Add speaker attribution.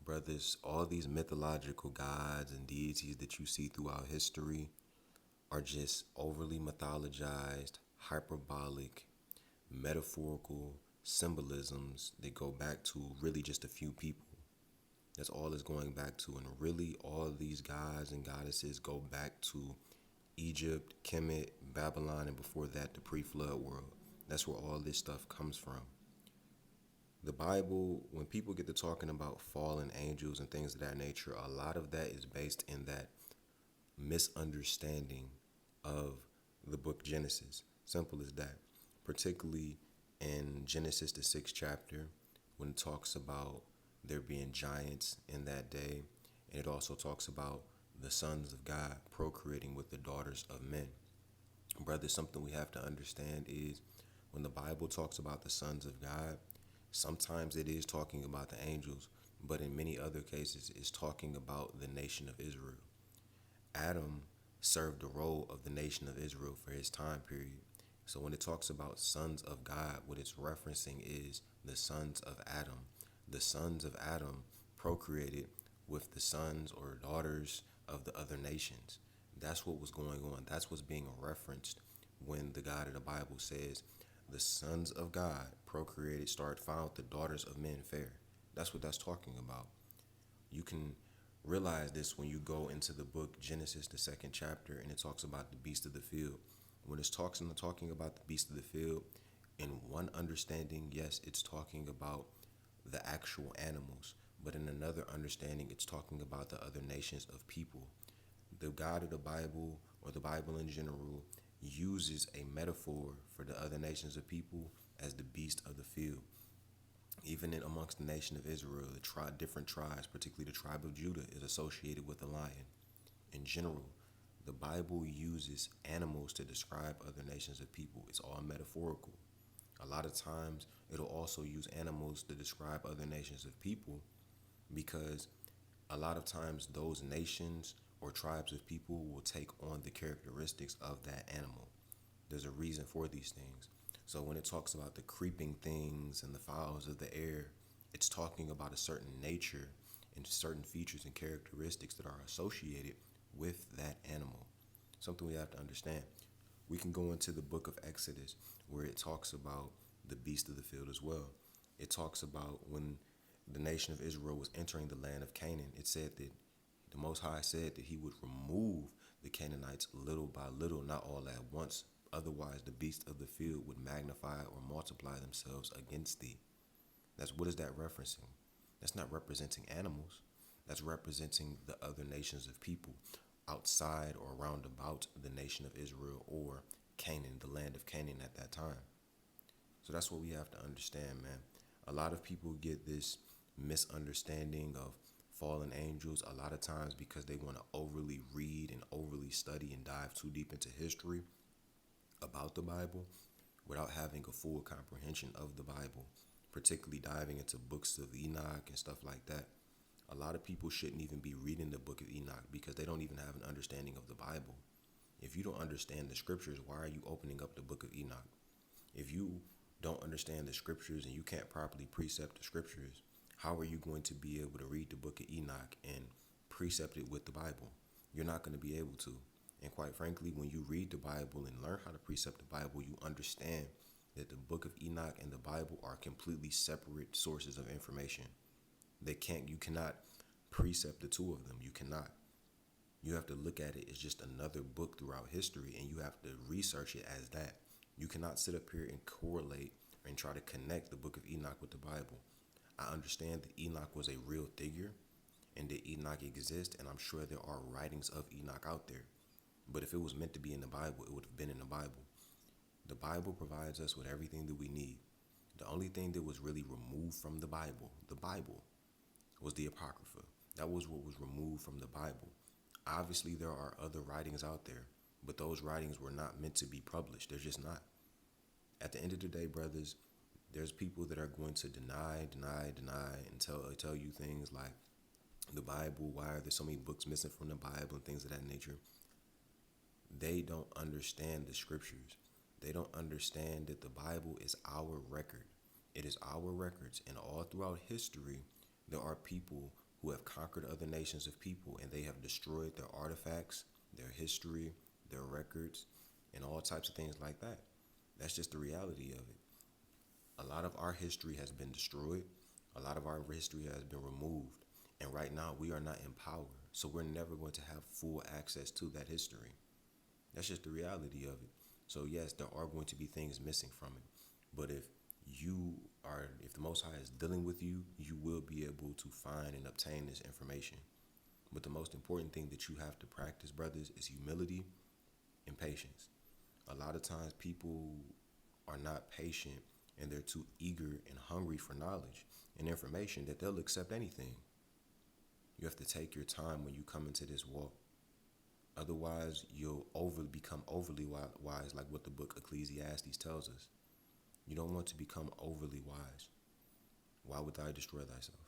Speaker 1: Brothers, all these mythological gods and deities that you see throughout history are just overly mythologized, hyperbolic, metaphorical symbolisms that go back to really just a few people. That's all it's going back to. And really, all these gods and goddesses go back to Egypt, Kemet, Babylon, and before that, the pre flood world. That's where all this stuff comes from. The Bible, when people get to talking about fallen angels and things of that nature, a lot of that is based in that misunderstanding of the book Genesis. Simple as that. Particularly in Genesis, the 6th chapter, when it talks about there being giants in that day, and it also talks about the sons of God procreating with the daughters of men. Brother, something we have to understand is when the Bible talks about the sons of God, sometimes it is talking about the angels, but in many other cases, it's talking about the nation of Israel. Adam served the role of the nation of Israel for his time period. So when it talks about sons of God, what it's referencing is the sons of Adam. The sons of Adam procreated with the sons or daughters of the other nations. That's what was going on. That's what's being referenced when the God of the Bible says the sons of God procreated, started found the daughters of men fair. That's what that's talking about. You can realize this when you go into the book Genesis, the 2nd chapter, and it talks about the beast of the field. When it's talking about the beast of the field, in one understanding, yes, it's talking about the actual animals, but in another understanding, it's talking about the other nations of people. The God of the Bible, or the Bible in general, uses a metaphor for the other nations of people as the beast of the field. Even in amongst the nation of Israel, the different tribes, particularly the tribe of Judah, is associated with a lion. In general, the Bible uses animals to describe other nations of people. It's all metaphorical. A lot of times, it'll also use animals to describe other nations of people because a lot of times those nations or tribes of people will take on the characteristics of that animal. There's a reason for these things. So when it talks about the creeping things and the fowls of the air, it's talking about a certain nature and certain features and characteristics that are associated with that animal. Something we have to understand. We can go into the book of Exodus where it talks about the beast of the field as well. It talks about when the nation of Israel was entering the land of Canaan, it said that the Most High said that he would remove the Canaanites little by little, not all at once. Otherwise, the beasts of the field would magnify or multiply themselves against thee. What is that referencing? That's not representing animals. That's representing the other nations of people outside or round about the nation of Israel or Canaan, the land of Canaan at that time. So that's what we have to understand, man. A lot of people get this misunderstanding of fallen angels a lot of times because they want to overly read and overly study and dive too deep into history about the Bible without having a full comprehension of the Bible, particularly diving into books of Enoch and stuff like that. A lot of people shouldn't even be reading the book of Enoch because they don't even have an understanding of the Bible. If you don't understand the scriptures, why are you opening up the book of Enoch? If you don't understand the scriptures and you can't properly precept the scriptures, how are you going to be able to read the book of Enoch and precept it with the Bible? You're not going to be able to. And quite frankly, when you read the Bible and learn how to precept the Bible, you understand that the book of Enoch and the Bible are completely separate sources of information. You cannot precept the two of them. You cannot. You have to look at it as just another book throughout history, and you have to research it as that. You cannot sit up here and correlate and try to connect the book of Enoch with the Bible. I understand that Enoch was a real figure and that Enoch exists, and I'm sure there are writings of Enoch out there. But if it was meant to be in the Bible, it would have been in the Bible. The Bible provides us with everything that we need. The only thing that was really removed from the Bible was the Apocrypha. That was what was removed from the Bible. Obviously, there are other writings out there, but those writings were not meant to be published. They're just not. At the end of the day, brothers, there's people that are going to deny, and tell you things like the Bible, why are there so many books missing from the Bible and things of that nature. They don't understand the scriptures. They don't understand that the Bible is our record. It is our records, and all throughout history, there are people who have conquered other nations of people, and they have destroyed their artifacts, their history, their records, and all types of things like that. That's just the reality of it. A lot of our history has been destroyed. A lot of our history has been removed. And right now, we are not in power. So we're never going to have full access to that history. That's just the reality of it. So yes, there are going to be things missing from it. But if the Most High is dealing with you, you will be able to find and obtain this information. But the most important thing that you have to practice, brothers, is humility and patience. A lot of times people are not patient, and they're too eager and hungry for knowledge and information that they'll accept anything. You have to take your time when you come into this walk. Otherwise, you'll become overly wise, like what the book Ecclesiastes tells us. You don't want to become overly wise. Why would thou destroy thyself?